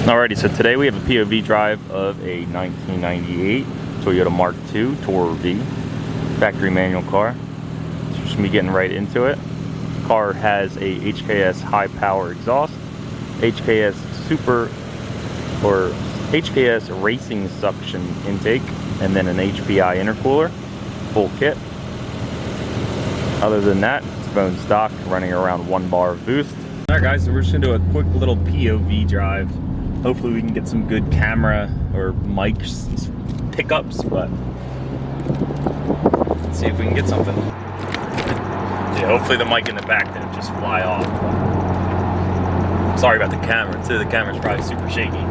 Alrighty, so today we have a POV drive of a 1998 Toyota Mark II Tourer V, factory manual car. So we're just gonna be getting right into it. The car has a HKS high power exhaust, HKS super or HKS racing suction intake, and then an HPI intercooler, full kit. Other than that, it's bone stock, running around 1 bar of boost. Alright guys, so we're just gonna do a quick little POV drive. Hopefully we can get some good camera or mic pickups, but let's see if we can get something. Yeah, hopefully the mic in the back didn't just fly off. Sorry about the camera too, the camera's probably super shaky.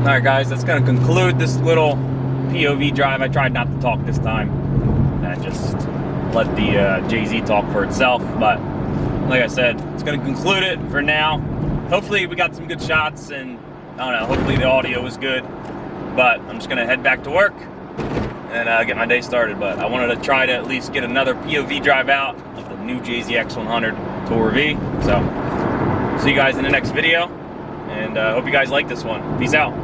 Alright guys, that's going to conclude this little POV drive. I tried not to talk this time and just let the JZ talk for itself, but like I said, it's going to conclude it for now. Hopefully we got some good shots, and I don't know, hopefully the audio was good, but I'm just going to head back to work and get my day started. But I wanted to try to at least get another POV drive out of the new JZX100 Tour V. So see you guys in the next video, and hope you guys like this one. Peace out.